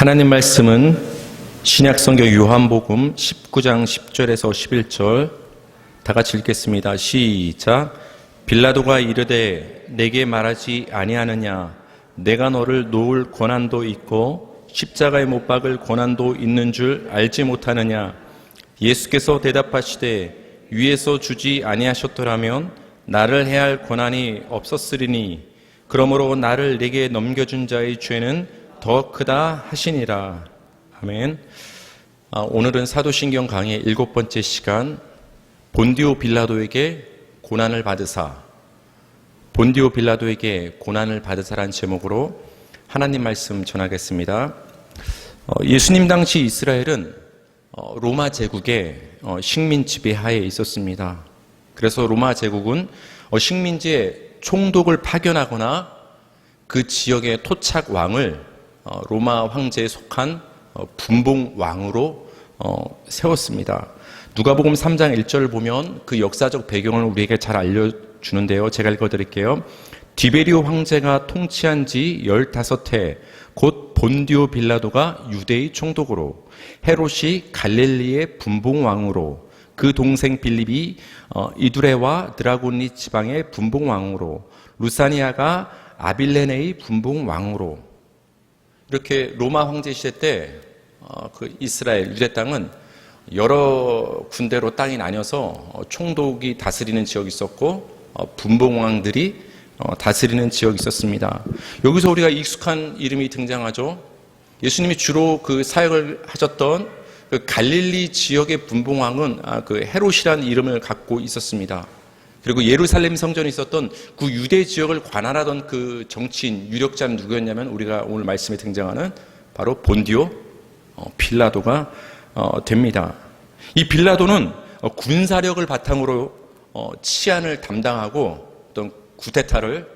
하나님 말씀은 신약성경 요한복음 19장 10절에서 11절 다 같이 읽겠습니다. 시작. 빌라도가 이르되 내게 말하지 아니하느냐 내가 너를 놓을 고난도 있고 십자가에 못 박을 고난도 있는 줄 알지 못하느냐. 예수께서 대답하시되 위에서 주지 아니하셨더라면 나를 해할 고난이 없었으리니 그러므로 나를 내게 넘겨준 자의 죄는 더 크다 하시니라. 아멘. 오늘은 사도신경 강의 7번째 시간, 본디오 빌라도에게 고난을 받으사, 본디오 빌라도에게 고난을 받으사라는 제목으로 하나님 말씀 전하겠습니다. 예수님 당시 이스라엘은 로마 제국의 식민 지배하에 있었습니다. 그래서 로마 제국은 식민지에 총독을 파견하거나 그 지역의 토착 왕을 로마 황제에 속한 분봉 왕으로 세웠습니다. 누가복음 3장 1절을 보면 그 역사적 배경을 우리에게 잘 알려주는데요. 제가 읽어드릴게요. 디베리오 황제가 통치한 지 15해 곧 본디오 빌라도가 유대의 총독으로, 헤롯이 갈릴리의 분봉 왕으로, 그 동생 빌립이 이두레와 드라곤리 지방의 분봉 왕으로, 루사니아가 아빌레네의 분봉 왕으로. 이렇게 로마 황제 시대 때 그 이스라엘 유대 땅은 여러 군데로 땅이 나뉘어서 총독이 다스리는 지역이 있었고 분봉왕들이 다스리는 지역이 있었습니다. 여기서 우리가 익숙한 이름이 등장하죠. 예수님이 주로 그 사역을 하셨던 그 갈릴리 지역의 분봉왕은 그 헤롯이라는 이름을 갖고 있었습니다. 그리고 예루살렘 성전에 있었던 그 유대 지역을 관할하던 그 정치인, 유력자는 누구였냐면 우리가 오늘 말씀에 등장하는 바로 본디오 빌라도가 됩니다. 이 빌라도는 군사력을 바탕으로 치안을 담당하고 어떤 쿠데타를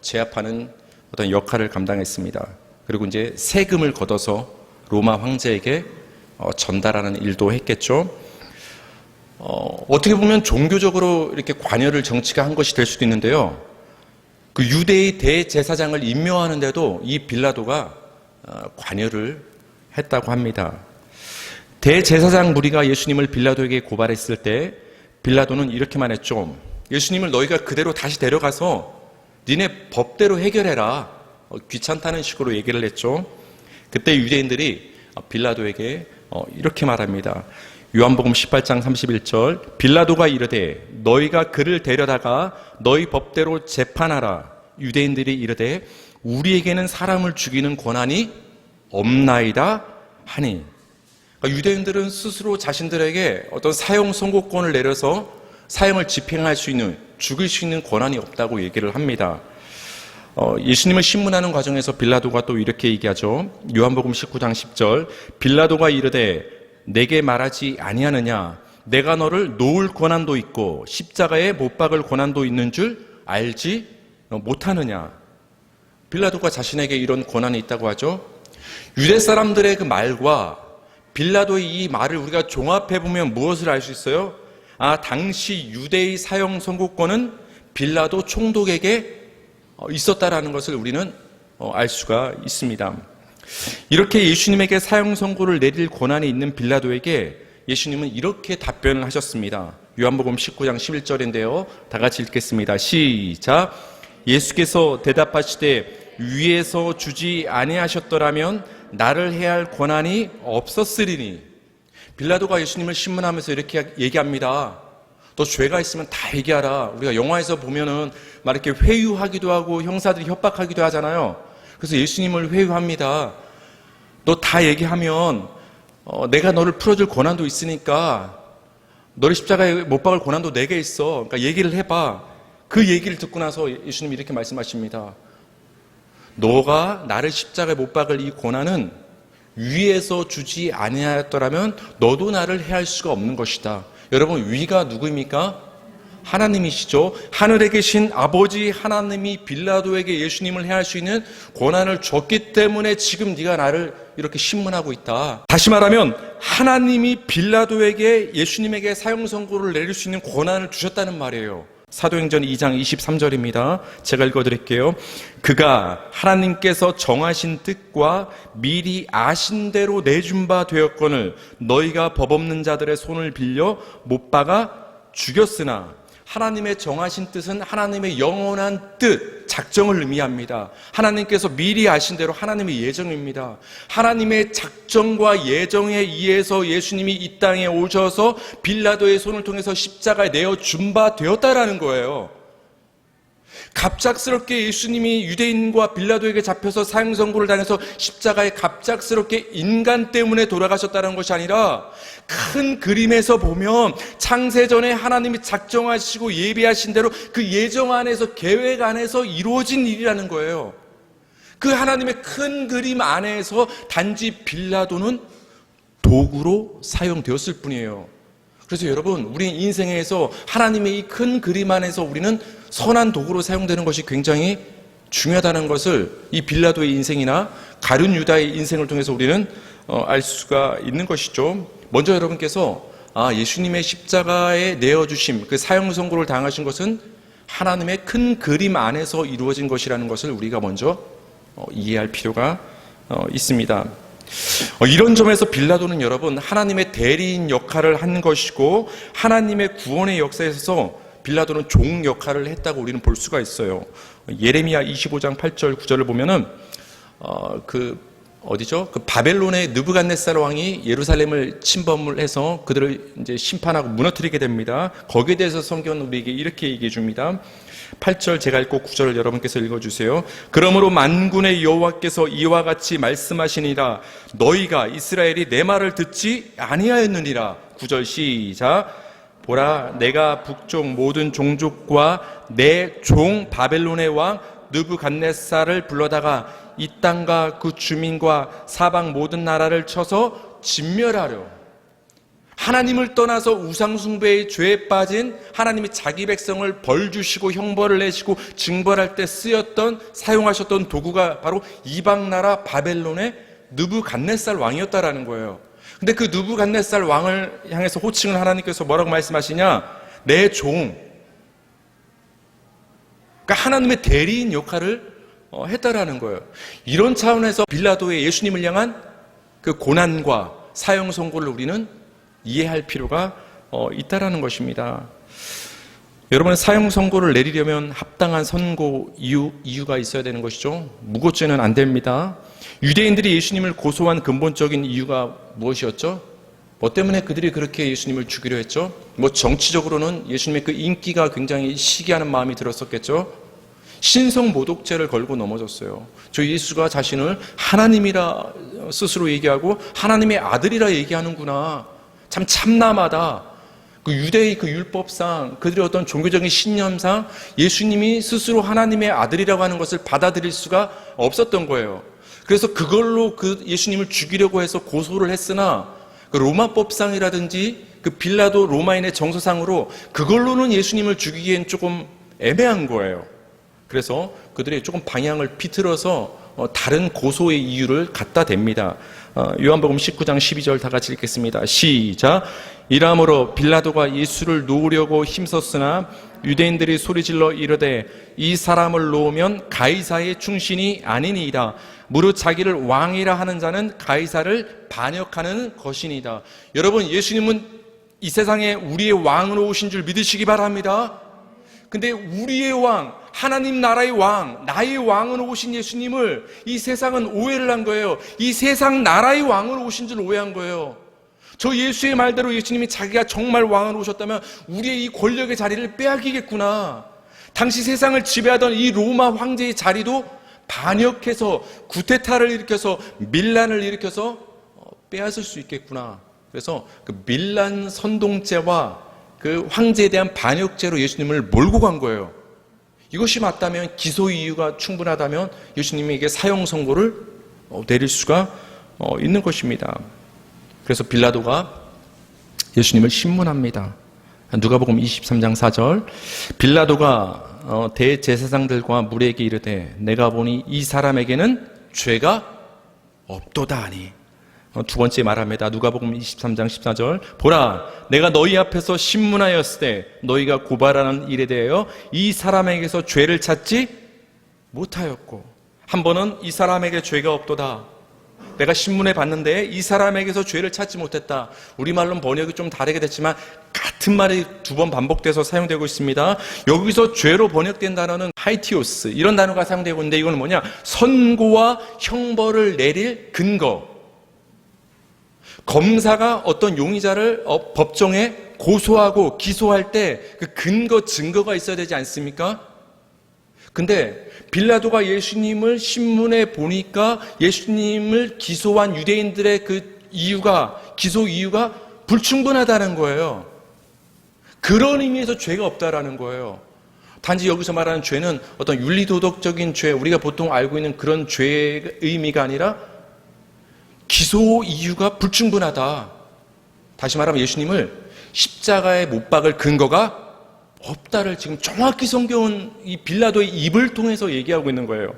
제압하는 어떤 역할을 감당했습니다. 그리고 이제 세금을 걷어서 로마 황제에게 전달하는 일도 했겠죠. 어떻게 보면 종교적으로 이렇게 관여를 정치가 한 것이 될 수도 있는데요. 그 유대의 대제사장을 임명하는데도 이 빌라도가 관여를 했다고 합니다. 대제사장 무리가 예수님을 빌라도에게 고발했을 때 빌라도는 이렇게만 했죠. 예수님을 너희가 그대로 다시 데려가서 니네 법대로 해결해라. 귀찮다는 식으로 얘기를 했죠. 그때 유대인들이 빌라도에게 이렇게 말합니다. 요한복음 18장 31절 빌라도가 이르되 너희가 그를 데려다가 너희 법대로 재판하라. 유대인들이 이르되 우리에게는 사람을 죽이는 권한이 없나이다 하니. 그러니까 유대인들은 스스로 자신들에게 어떤 사형 선고권을 내려서 사형을 집행할 수 있는, 죽일 수 있는 권한이 없다고 얘기를 합니다. 예수님을 신문하는 과정에서 빌라도가 또 이렇게 얘기하죠. 요한복음 19장 10절 빌라도가 이르되 내게 말하지 아니하느냐 내가 너를 놓을 권한도 있고 십자가에 못 박을 권한도 있는 줄 알지 못하느냐. 빌라도가 자신에게 이런 권한이 있다고 하죠. 유대 사람들의 그 말과 빌라도의 이 말을 우리가 종합해보면 무엇을 알 수 있어요? 당시 유대의 사형 선고권은 빌라도 총독에게 있었다라는 것을 우리는 알 수가 있습니다. 이렇게 예수님에게 사형 선고를 내릴 권한이 있는 빌라도에게 예수님은 이렇게 답변을 하셨습니다. 요한복음 19장 11절인데요. 다 같이 읽겠습니다. 시작. 예수께서 대답하시되 위에서 주지 아니하셨더라면 나를 해할 권한이 없었으리니. 빌라도가 예수님을 신문하면서 이렇게 얘기합니다. 너 죄가 있으면 다 얘기하라. 우리가 영화에서 보면은 막 이렇게 회유하기도 하고 형사들이 협박하기도 하잖아요. 그래서 예수님을 회유합니다. 너 다 얘기하면 내가 너를 풀어줄 권한도 있으니까 너를 십자가에 못 박을 권한도 내게 있어. 그러니까 얘기를 해봐. 그 얘기를 듣고 나서 예수님이 이렇게 말씀하십니다. 너가 나를 십자가에 못 박을 이 권한은 위에서 주지 아니하였더라면 너도 나를 해할 수가 없는 것이다. 여러분, 위가 누구입니까? 하나님이시죠. 하늘에 계신 아버지 하나님이 빌라도에게 예수님을 해할 수 있는 권한을 줬기 때문에 지금 네가 나를 이렇게 신문하고 있다. 다시 말하면 하나님이 빌라도에게 예수님에게 사형 선고를 내릴 수 있는 권한을 주셨다는 말이에요. 사도행전 2장 23절입니다. 제가 읽어드릴게요. 그가 하나님께서 정하신 뜻과 미리 아신 대로 내준 바 되었거늘 너희가 법 없는 자들의 손을 빌려 못 박아 죽였으나. 하나님의 정하신 뜻은 하나님의 영원한 뜻, 작정을 의미합니다. 하나님께서 미리 아신 대로 하나님의 예정입니다. 하나님의 작정과 예정에 의해서 예수님이 이 땅에 오셔서 빌라도의 손을 통해서 십자가에 내어준 바 되었다라는 거예요. 갑작스럽게 예수님이 유대인과 빌라도에게 잡혀서 사형선고를 당해서 십자가에 갑작스럽게 인간 때문에 돌아가셨다는 것이 아니라 큰 그림에서 보면 창세전에 하나님이 작정하시고 예비하신 대로 그 예정 안에서, 계획 안에서 이루어진 일이라는 거예요. 그 하나님의 큰 그림 안에서 단지 빌라도는 도구로 사용되었을 뿐이에요. 그래서 여러분, 우리 인생에서 하나님의 이 큰 그림 안에서 우리는 선한 도구로 사용되는 것이 굉장히 중요하다는 것을 이 빌라도의 인생이나 가룟 유다의 인생을 통해서 우리는 알 수가 있는 것이죠. 먼저 여러분께서 예수님의 십자가에 내어주심, 그 사형 선고를 당하신 것은 하나님의 큰 그림 안에서 이루어진 것이라는 것을 우리가 먼저 이해할 필요가 있습니다. 이런 점에서 빌라도는 여러분 하나님의 대리인 역할을 한 것이고, 하나님의 구원의 역사에서 빌라도는 종 역할을 했다고 우리는 볼 수가 있어요. 예레미야 25장 8절 9절을 보면은 그 바벨론의 느부갓네살 왕이 예루살렘을 침범을 해서 그들을 이제 심판하고 무너뜨리게 됩니다. 거기에 대해서 성경은 우리에게 이렇게 얘기해 줍니다. 8절 제가 읽고 9절을 여러분께서 읽어주세요. 그러므로 만군의 여호와께서 이와 같이 말씀하시니라. 너희가 이스라엘이 내 말을 듣지 아니하였느니라. 9절 시작. 보라, 내가 북쪽 모든 종족과 내 종 바벨론의 왕 느부갓네살을 불러다가 이 땅과 그 주민과 사방 모든 나라를 쳐서 진멸하려. 하나님을 떠나서 우상숭배의 죄에 빠진 하나님이 자기 백성을 벌주시고 형벌을 내시고 징벌할 때 사용하셨던 도구가 바로 이방 나라 바벨론의 느부갓네살 왕이었다라는 거예요. 근데 그 느부갓네살 왕을 향해서 호칭을 하나님께서 뭐라고 말씀하시냐? 내 종. 그러니까 하나님의 대리인 역할을 했다라는 거예요. 이런 차원에서 빌라도의 예수님을 향한 그 고난과 사형 선고를 우리는 이해할 필요가 있다라는 것입니다. 여러분, 사형 선고를 내리려면 합당한 선고 이유가 있어야 되는 것이죠. 무고죄는 안 됩니다. 유대인들이 예수님을 고소한 근본적인 이유가 무엇이었죠? 뭐 때문에 그들이 그렇게 예수님을 죽이려 했죠? 정치적으로는 예수님의 그 인기가 굉장히 시기하는 마음이 들었었겠죠? 신성 모독죄를 걸고 넘어졌어요. 저 예수가 자신을 하나님이라 스스로 얘기하고 하나님의 아들이라 얘기하는구나. 참 참남하다. 그 유대의 그 율법상, 그들의 어떤 종교적인 신념상 예수님이 스스로 하나님의 아들이라고 하는 것을 받아들일 수가 없었던 거예요. 그래서 그걸로 그 예수님을 죽이려고 해서 고소를 했으나 그 로마법상이라든지 그 빌라도 로마인의 정서상으로 그걸로는 예수님을 죽이기엔 조금 애매한 거예요. 그래서 그들이 조금 방향을 비틀어서 다른 고소의 이유를 갖다 댑니다. 요한복음 19장 12절 다 같이 읽겠습니다. 시작. 이러므로 빌라도가 예수를 놓으려고 힘썼으나 유대인들이 소리질러 이르되 이 사람을 놓으면 가이사의 충신이 아니니이다. 무릇 자기를 왕이라 하는 자는 가이사를 반역하는 것이니이다. 여러분, 예수님은 이 세상에 우리의 왕으로 오신 줄 믿으시기 바랍니다. 근데 우리의 왕, 하나님 나라의 왕, 나의 왕으로 오신 예수님을 이 세상은 오해를 한 거예요. 이 세상 나라의 왕으로 오신 줄 오해한 거예요. 저 예수의 말대로 예수님이 자기가 정말 왕으로 오셨다면 우리의 이 권력의 자리를 빼앗기겠구나. 당시 세상을 지배하던 이 로마 황제의 자리도 반역해서 구테타를 일으켜서 밀란을 일으켜서 빼앗을 수 있겠구나. 그래서 그 밀란 선동죄와 그 황제에 대한 반역죄로 예수님을 몰고 간 거예요. 이것이 맞다면, 기소 이유가 충분하다면 예수님에게 사형 선고를 내릴 수가 있는 것입니다. 그래서 빌라도가 예수님을 신문합니다. 누가복음 23장 4절. 빌라도가 대제사장들과 무리에게 이르되 내가 보니 이 사람에게는 죄가 없도다 하니. 두 번째 말합니다. 누가복음 23장 14절. 보라, 내가 너희 앞에서 신문하였을 때 너희가 고발하는 일에 대하여 이 사람에게서 죄를 찾지 못하였고. 한 번은 이 사람에게 죄가 없도다. 내가 신문에 봤는데 이 사람에게서 죄를 찾지 못했다. 우리말로는 번역이 좀 다르게 됐지만 같은 말이 두 번 반복돼서 사용되고 있습니다. 여기서 죄로 번역된 단어는 하이티오스, 이런 단어가 사용되고 있는데, 이거는 뭐냐? 선고와 형벌을 내릴 근거. 검사가 어떤 용의자를 법정에 고소하고 기소할 때 그 증거가 있어야 되지 않습니까? 근데 빌라도가 예수님을 신문에 보니까 예수님을 기소한 유대인들의 그 기소 이유가 불충분하다는 거예요. 그런 의미에서 죄가 없다라는 거예요. 단지 여기서 말하는 죄는 어떤 윤리도덕적인 죄, 우리가 보통 알고 있는 그런 죄의 의미가 아니라 기소 이유가 불충분하다. 다시 말하면 예수님을 십자가에 못 박을 근거가 없다를 지금 정확히 성경은 이 빌라도의 입을 통해서 얘기하고 있는 거예요.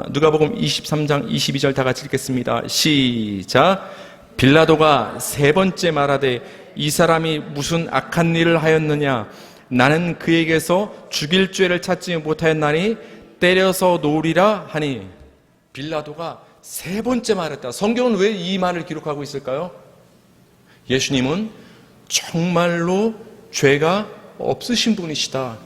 누가복음 23장 22절 다 같이 읽겠습니다. 시작. 빌라도가 세 번째 말하되 이 사람이 무슨 악한 일을 하였느냐? 나는 그에게서 죽일 죄를 찾지 못하였나니 때려서 놓으리라 하니. 빌라도가 세 번째 말했다. 성경은 왜 이 말을 기록하고 있을까요? 예수님은 정말로 죄가 없으신 분이시다.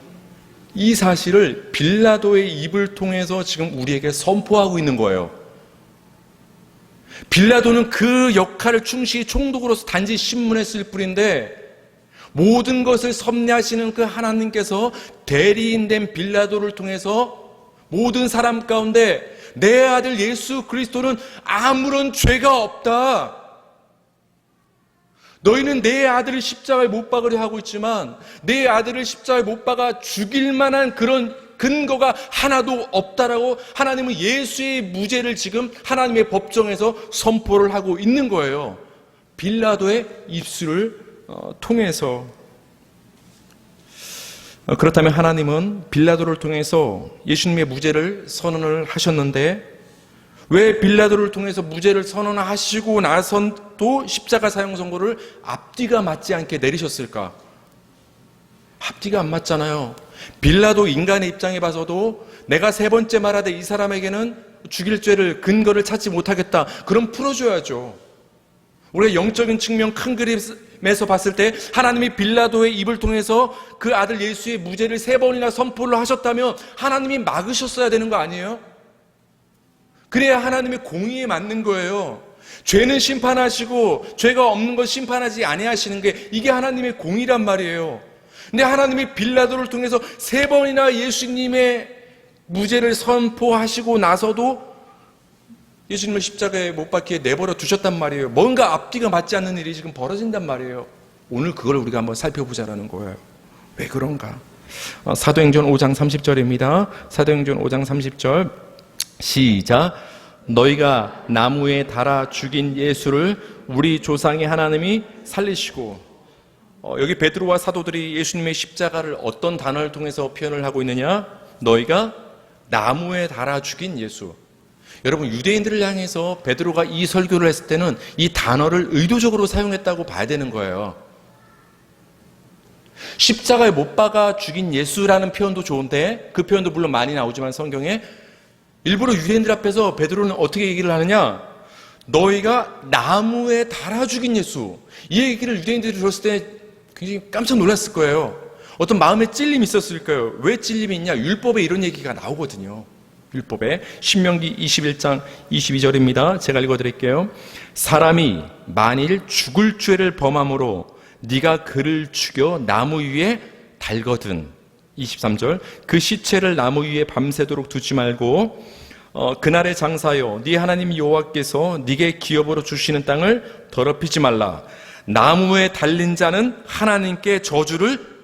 이 사실을 빌라도의 입을 통해서 지금 우리에게 선포하고 있는 거예요. 빌라도는 그 역할을 충실히 총독으로서 단지 신문했을 뿐인데, 모든 것을 섭리하시는 그 하나님께서 대리인된 빌라도를 통해서 모든 사람 가운데 내 아들 예수 그리스도는 아무런 죄가 없다. 너희는 내 아들을 십자가에 못 박으려 하고 있지만 내 아들을 십자가에 못 박아 죽일 만한 그런 근거가 하나도 없다라고 하나님은 예수의 무죄를 지금 하나님의 법정에서 선포를 하고 있는 거예요. 빌라도의 입술을 통해서. 그렇다면 하나님은 빌라도를 통해서 예수님의 무죄를 선언을 하셨는데, 왜 빌라도를 통해서 무죄를 선언하시고 나선도 십자가 사형 선고를 앞뒤가 맞지 않게 내리셨을까? 앞뒤가 안 맞잖아요. 빌라도 인간의 입장에 봐서도 내가 세 번째 말하되 이 사람에게는 죽일 죄를 근거를 찾지 못하겠다. 그럼 풀어줘야죠. 우리가 영적인 측면 큰 그림에서 봤을 때 하나님이 빌라도의 입을 통해서 그 아들 예수의 무죄를 세 번이나 선포를 하셨다면 하나님이 막으셨어야 되는 거 아니에요? 그래야 하나님의 공의에 맞는 거예요. 죄는 심판하시고 죄가 없는 것 심판하지 아니하시는 게 이게 하나님의 공의란 말이에요. 근데 하나님이 빌라도를 통해서 세 번이나 예수님의 무죄를 선포하시고 나서도 예수님을 십자가에 못 박히게 내버려 두셨단 말이에요. 뭔가 앞뒤가 맞지 않는 일이 지금 벌어진단 말이에요. 오늘 그걸 우리가 한번 살펴보자라는 거예요. 왜 그런가? 사도행전 5장 30절입니다. 사도행전 5장 30절 시작. 너희가 나무에 달아 죽인 예수를 우리 조상의 하나님이 살리시고. 여기 베드로와 사도들이 예수님의 십자가를 어떤 단어를 통해서 표현을 하고 있느냐? 너희가 나무에 달아 죽인 예수. 여러분, 유대인들을 향해서 베드로가 이 설교를 했을 때는 이 단어를 의도적으로 사용했다고 봐야 되는 거예요. 십자가에 못 박아 죽인 예수라는 표현도 좋은데, 그 표현도 물론 많이 나오지만 성경에 일부러 유대인들 앞에서 베드로는 어떻게 얘기를 하느냐? 너희가 나무에 달아 죽인 예수. 이 얘기를 유대인들이 들었을 때 굉장히 깜짝 놀랐을 거예요. 어떤 마음에 찔림이 있었을 거예요. 왜 찔림이 있냐? 율법에 이런 얘기가 나오거든요. 율법에 신명기 21장 22절입니다. 제가 읽어드릴게요. 사람이 만일 죽을 죄를 범함으로 네가 그를 죽여 나무 위에 달거든. 23절 그 시체를 나무 위에 밤새도록 두지 말고 그날의 장사여 네 하나님 여호와께서 네게 기업으로 주시는 땅을 더럽히지 말라. 나무에 달린 자는 하나님께 저주를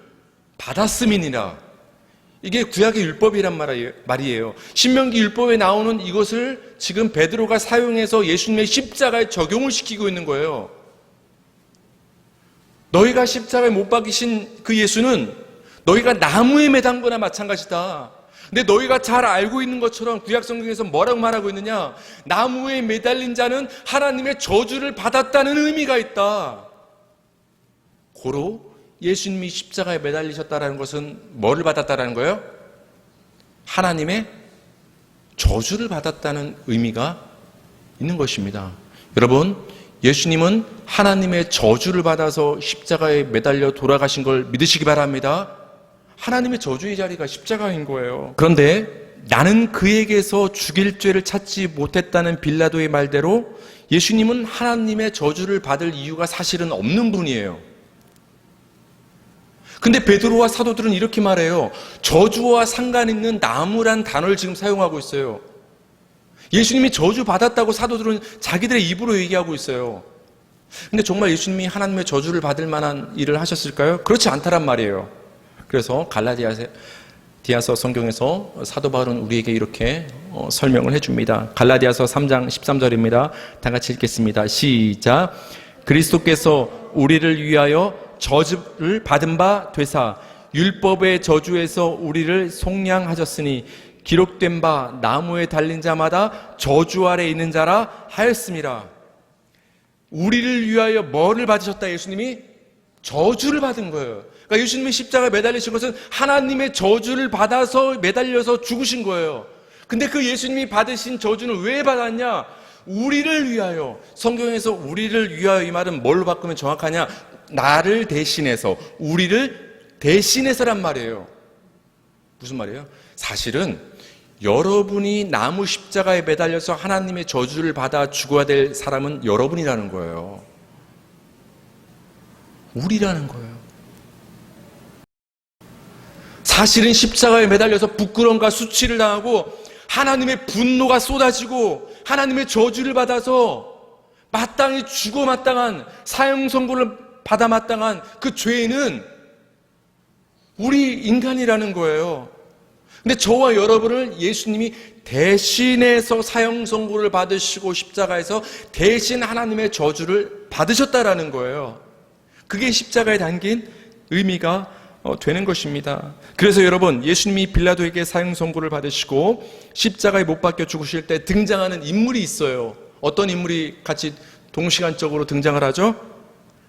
받았음이니라. 이게 구약의 율법이란 말이에요. 신명기 율법에 나오는 이것을 지금 베드로가 사용해서 예수님의 십자가에 적용을 시키고 있는 거예요. 너희가 십자가에 못 박이신 그 예수는 너희가 나무에 매단 거나 마찬가지다. 근데 너희가 잘 알고 있는 것처럼 구약 성경에서 뭐라고 말하고 있느냐? 나무에 매달린 자는 하나님의 저주를 받았다는 의미가 있다. 고로 예수님이 십자가에 매달리셨다는 것은 뭐를 받았다는 거예요? 하나님의 저주를 받았다는 의미가 있는 것입니다. 여러분, 예수님은 하나님의 저주를 받아서 십자가에 매달려 돌아가신 걸 믿으시기 바랍니다. 하나님의 저주의 자리가 십자가인 거예요. 그런데 나는 그에게서 죽일 죄를 찾지 못했다는 빌라도의 말대로 예수님은 하나님의 저주를 받을 이유가 사실은 없는 분이에요. 근데 베드로와 사도들은 이렇게 말해요. 저주와 상관 있는 나무란 단어를 지금 사용하고 있어요. 예수님이 저주 받았다고 사도들은 자기들의 입으로 얘기하고 있어요. 근데 정말 예수님이 하나님의 저주를 받을 만한 일을 하셨을까요? 그렇지 않다란 말이에요. 그래서 갈라디아서 성경에서 사도 바울은 우리에게 이렇게 설명을 해줍니다. 갈라디아서 3장 13절입니다. 다 같이 읽겠습니다. 시작. 그리스도께서 우리를 위하여 저주를 받은 바 되사 율법의 저주에서 우리를 속량하셨으니 기록된 바 나무에 달린 자마다 저주 아래 있는 자라 하였습니다. 우리를 위하여 뭐를 받으셨다? 예수님이 저주를 받은 거예요. 그러니까 예수님이 십자가에 매달리신 것은 하나님의 저주를 받아서 매달려서 죽으신 거예요. 근데 그 예수님이 받으신 저주는 왜 받았냐? 우리를 위하여. 성경에서 우리를 위하여 이 말은 뭘로 바꾸면 정확하냐? 나를 대신해서, 우리를 대신해서란 말이에요. 무슨 말이에요? 사실은 여러분이 나무 십자가에 매달려서 하나님의 저주를 받아 죽어야 될 사람은 여러분이라는 거예요. 우리라는 거예요. 사실은 십자가에 매달려서 부끄러움과 수치를 당하고 하나님의 분노가 쏟아지고 하나님의 저주를 받아서 마땅히 죽어 마땅한 사형 선고를 받아 마땅한 그 죄는 우리 인간이라는 거예요. 근데 저와 여러분을 예수님이 대신해서 사형 선고를 받으시고 십자가에서 대신 하나님의 저주를 받으셨다라는 거예요. 그게 십자가에 담긴 의미가 되는 것입니다. 그래서 여러분, 예수님이 빌라도에게 사형 선고를 받으시고 십자가에 못 박혀 죽으실 때 등장하는 인물이 있어요. 어떤 인물이 같이 동시간적으로 등장을 하죠?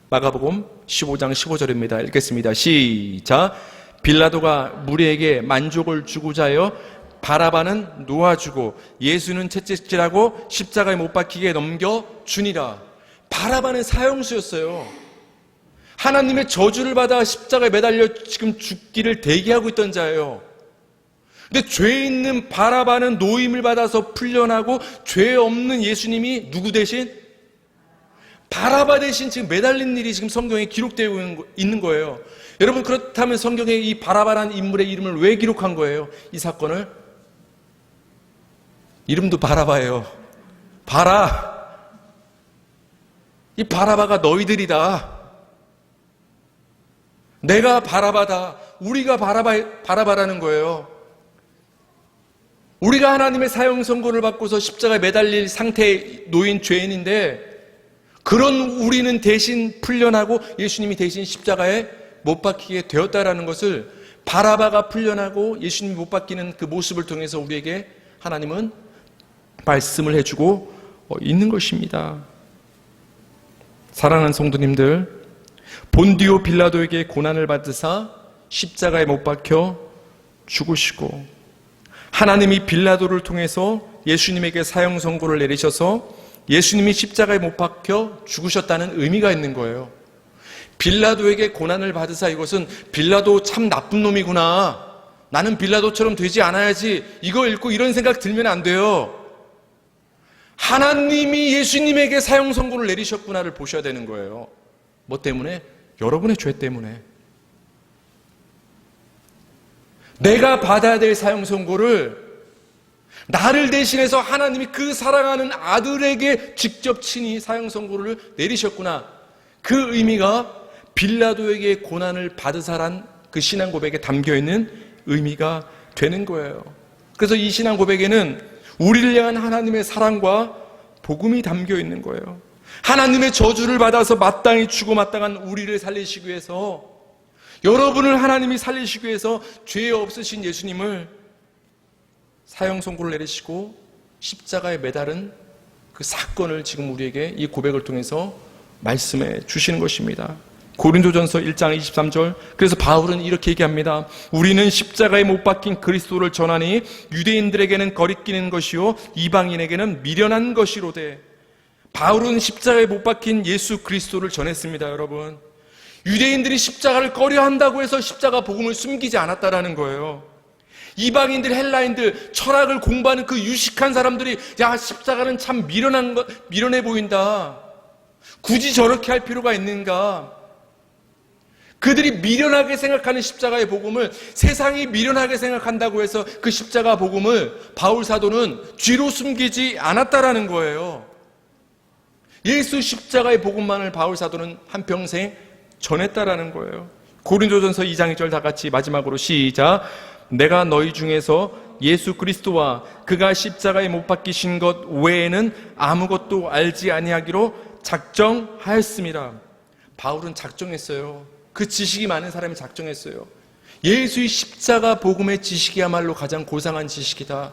마가복음 15장 15절입니다. 읽겠습니다. 시작. 빌라도가 무리에게 만족을 주고자 하여 바라바는 놓아주고 예수는 채찍질하고 십자가에 못 박히게 넘겨주니라. 바라바는 사형수였어요. 하나님의 저주를 받아 십자가에 매달려 지금 죽기를 대기하고 있던 자예요. 근데 죄 있는 바라바는 노임을 받아서 풀려나고 죄 없는 예수님이 누구 대신? 바라바 대신 지금 매달린 일이 지금 성경에 기록되어 있는 거예요. 여러분, 그렇다면 성경에 이 바라바라는 인물의 이름을 왜 기록한 거예요? 이 사건을? 이름도 바라바예요. 이 바라바가 너희들이다. 내가 바라바다. 우리가 바라바라는 거예요. 우리가 하나님의 사형 선고를 받고서 십자가에 매달릴 상태에 놓인 죄인인데 그런 우리는 대신 풀려나고 예수님이 대신 십자가에 못 박히게 되었다라는 것을 바라바가 풀려나고 예수님이 못 박히는 그 모습을 통해서 우리에게 하나님은 말씀을 해주고 있는 것입니다. 사랑하는 성도님들, 본디오 빌라도에게 고난을 받으사 십자가에 못 박혀 죽으시고 하나님이 빌라도를 통해서 예수님에게 사형 선고를 내리셔서 예수님이 십자가에 못 박혀 죽으셨다는 의미가 있는 거예요. 빌라도에게 고난을 받으사 이것은 빌라도 참 나쁜 놈이구나, 나는 빌라도처럼 되지 않아야지, 이거 읽고 이런 생각 들면 안 돼요. 하나님이 예수님에게 사형 선고를 내리셨구나를 보셔야 되는 거예요. 뭐 때문에? 여러분의 죄 때문에. 내가 받아야 될 사형 선고를 나를 대신해서 하나님이 그 사랑하는 아들에게 직접 친히 사형 선고를 내리셨구나. 그 의미가 빌라도에게 고난을 받으사란 그 신앙 고백에 담겨있는 의미가 되는 거예요. 그래서 이 신앙 고백에는 우리를 향한 하나님의 사랑과 복음이 담겨있는 거예요. 하나님의 저주를 받아서 마땅히 죽어 마땅한 우리를 살리시기 위해서, 여러분을 하나님이 살리시기 위해서 죄 없으신 예수님을 사형 선고를 내리시고 십자가에 매달은 그 사건을 지금 우리에게 이 고백을 통해서 말씀해 주시는 것입니다. 고린도전서 1장 23절. 그래서 바울은 이렇게 얘기합니다. 우리는 십자가에 못 박힌 그리스도를 전하니 유대인들에게는 거리끼는 것이요 이방인에게는 미련한 것이로되. 바울은 십자가에 못 박힌 예수 그리스도를 전했습니다. 여러분, 유대인들이 십자가를 꺼려한다고 해서 십자가 복음을 숨기지 않았다라는 거예요. 이방인들, 헬라인들, 철학을 공부하는 그 유식한 사람들이 야, 십자가는 참 미련해 보인다, 굳이 저렇게 할 필요가 있는가, 그들이 미련하게 생각하는 십자가의 복음을 세상이 미련하게 생각한다고 해서 그 십자가 복음을 바울 사도는 뒤로 숨기지 않았다라는 거예요. 예수 십자가의 복음만을 바울 사도는 한평생 전했다라는 거예요. 고린도전서 2장 2절 다 같이 마지막으로 시작. 내가 너희 중에서 예수 그리스도와 그가 십자가에 못 박히신 것 외에는 아무것도 알지 아니하기로 작정하였습니다. 바울은 작정했어요. 그 지식이 많은 사람이 작정했어요. 예수의 십자가 복음의 지식이야말로 가장 고상한 지식이다.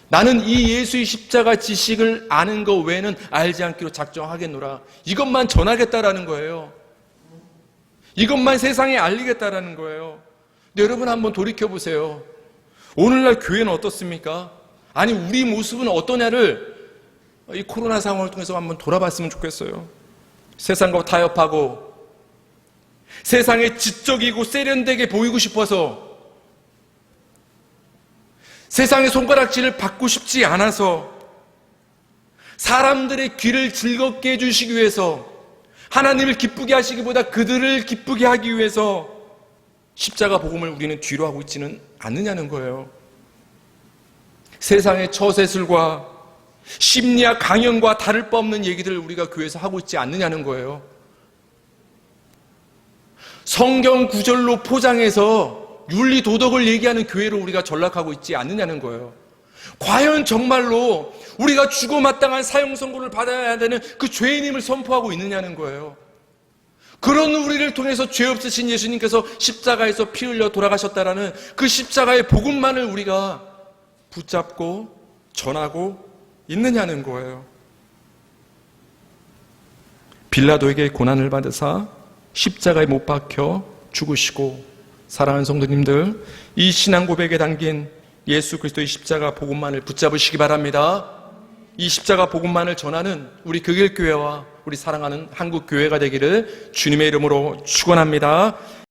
나는 이 예수의 십자가 지식을 아는 것 외에는 알지 않기로 작정하겠노라. 이것만 전하겠다라는 거예요. 이것만 세상에 알리겠다라는 거예요. 근데 여러분 한번 돌이켜보세요. 오늘날 교회는 어떻습니까? 아니, 우리 모습은 어떠냐를 이 코로나 상황을 통해서 한번 돌아봤으면 좋겠어요. 세상과 타협하고 세상에 지적이고 세련되게 보이고 싶어서, 세상의 손가락질을 받고 싶지 않아서, 사람들의 귀를 즐겁게 해주시기 위해서, 하나님을 기쁘게 하시기보다 그들을 기쁘게 하기 위해서 십자가 복음을 우리는 뒤로 하고 있지는 않느냐는 거예요. 세상의 처세술과 심리학 강연과 다를 바 없는 얘기들을 우리가 교회에서 하고 있지 않느냐는 거예요. 성경 구절로 포장해서 윤리 도덕을 얘기하는 교회로 우리가 전락하고 있지 않느냐는 거예요. 과연 정말로 우리가 죽어 마땅한 사형 선고를 받아야 되는 그 죄인임을 선포하고 있느냐는 거예요. 그런 우리를 통해서 죄 없으신 예수님께서 십자가에서 피 흘려 돌아가셨다라는 그 십자가의 복음만을 우리가 붙잡고 전하고 있느냐는 거예요. 빌라도에게 고난을 받으사 십자가에 못 박혀 죽으시고, 사랑하는 성도님들, 이 신앙 고백에 담긴 예수 그리스도의 십자가 복음만을 붙잡으시기 바랍니다. 이 십자가 복음만을 전하는 우리 극일교회와 우리 사랑하는 한국교회가 되기를 주님의 이름으로 축원합니다.